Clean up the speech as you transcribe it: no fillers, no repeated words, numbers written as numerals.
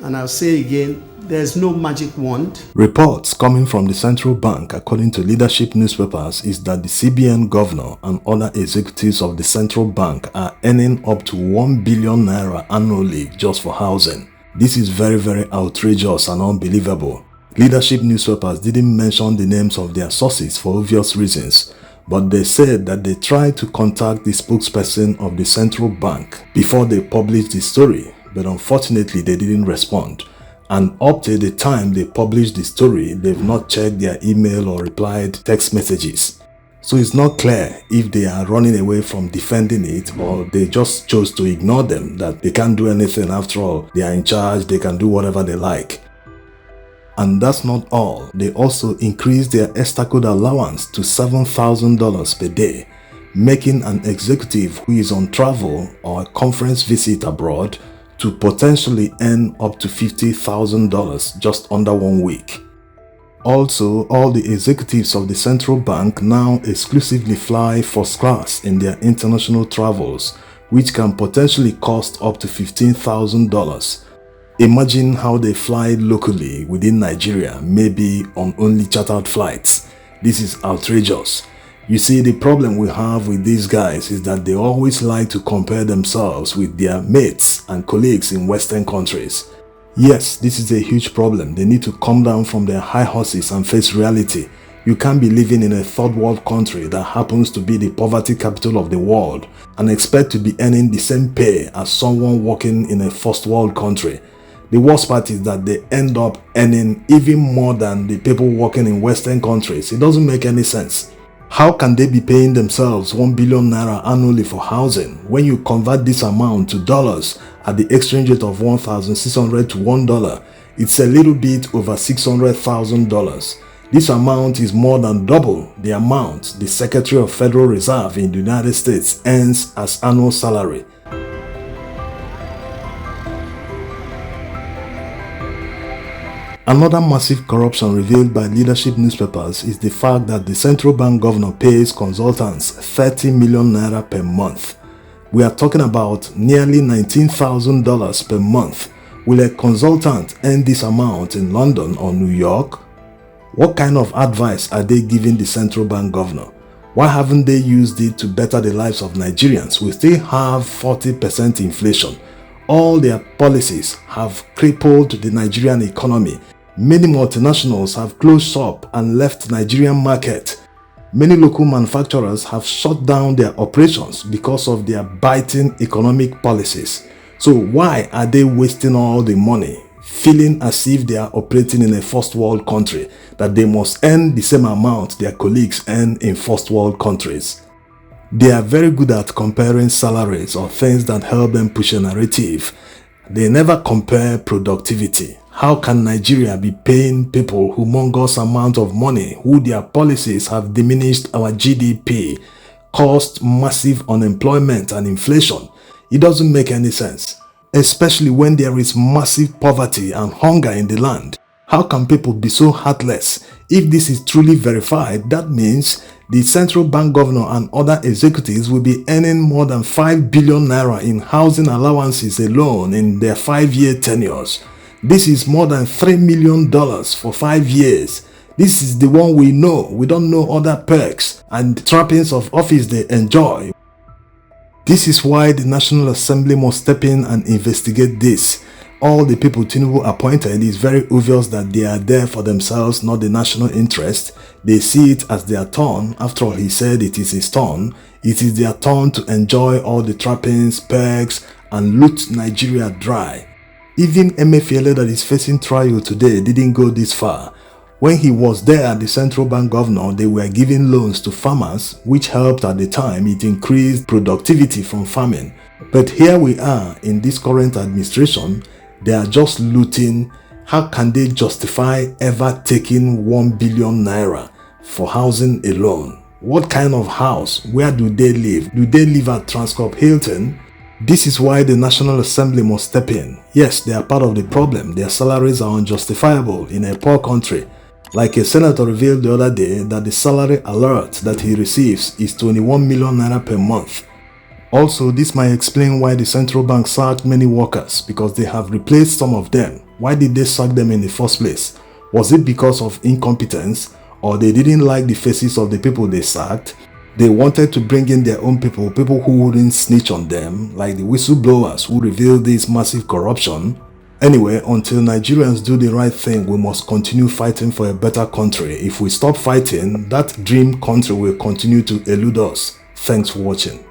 and I'll say again, there's no magic wand. Reports coming from the central bank, according to leadership newspapers, is that the CBN governor and other executives of the central bank are earning up to 1 billion naira annually just for housing. This is very, very outrageous and unbelievable. Leadership newspapers didn't mention the names of their sources for obvious reasons, but they said that they tried to contact the spokesperson of the central bank before they published the story, but unfortunately they didn't respond. And up to the time they published the story, they've not checked their email or replied text messages. So it's not clear if they are running away from defending it or they just chose to ignore them, that they can't do anything after all. They are in charge, they can do whatever they like. And that's not all. They also increased their Estacode allowance to $7,000 per day, making an executive who is on travel or a conference visit abroad to potentially earn up to $50,000 just under 1 week. Also, all the executives of the central bank now exclusively fly first class in their international travels, which can potentially cost up to $15,000. Imagine how they fly locally within Nigeria, maybe on only chartered flights. This is outrageous. You see, the problem we have with these guys is that they always like to compare themselves with their mates and colleagues in Western countries. Yes, this is a huge problem. They need to come down from their high horses and face reality. You can't be living in a third world country that happens to be the poverty capital of the world and expect to be earning the same pay as someone working in a first world country. The worst part is that they end up earning even more than the people working in Western countries. It doesn't make any sense. How can they be paying themselves 1 billion naira annually for housing when you convert this amount to dollars at the exchange rate of 1,600 to $1? It's a little bit over $600,000. This amount is more than double the amount the Secretary of Federal Reserve in the United States earns as annual salary. Another massive corruption revealed by leadership newspapers is the fact that the central bank governor pays consultants 30 million naira per month. We are talking about nearly $19,000 per month. Will a consultant earn this amount in London or New York? What kind of advice are they giving the central bank governor? Why haven't they used it to better the lives of Nigerians? We still have 40% inflation. All their policies have crippled the Nigerian economy. Many multinationals have closed shop and left Nigerian market. Many local manufacturers have shut down their operations because of their biting economic policies. So why are they wasting all the money, feeling as if they are operating in a first world country, that they must earn the same amount their colleagues earn in first world countries? They are very good at comparing salaries or things that help them push a narrative. They never compare productivity. How can Nigeria be paying people humongous amount of money who their policies have diminished our GDP, caused massive unemployment and inflation? It doesn't make any sense, especially when there is massive poverty and hunger in the land. How can people be so heartless? If this is truly verified, that means the central bank governor and other executives will be earning more than 5 billion naira in housing allowances alone in their 5-year tenures. This is more than $3 million for 5 years. This is the one we know. We don't know other perks and trappings of office they enjoy. This is why the National Assembly must step in and investigate this. All the people Tinubu appointed, is very obvious that they are there for themselves, not the national interest. They see it as their turn. After all, he said it is his turn. It is their turn to enjoy all the trappings, perks, and loot Nigeria dry. Even Emefiele, that is facing trial today, didn't go this far. When he was there, the central bank governor, they were giving loans to farmers, which helped at the time. It increased productivity from farming. But here we are in this current administration, they are just looting. How can they justify ever taking 1 billion naira for housing alone? What kind of house? Where do they live? Do they live at Transcorp Hilton? This is why the National Assembly must step in. Yes, they are part of the problem. Their salaries are unjustifiable in a poor country. Like a senator revealed the other day that the salary alert that he receives is 21 million naira per month. Also, this might explain why the central bank sacked many workers, because they have replaced some of them. Why did they sack them in the first place? Was it because of incompetence, or they didn't like the faces of the people they sacked? They wanted to bring in their own people who wouldn't snitch on them, like the whistleblowers who revealed this massive corruption. Anyway, until Nigerians do the right thing, we must continue fighting for a better country. If we stop fighting, that dream country will continue to elude us. Thanks for watching.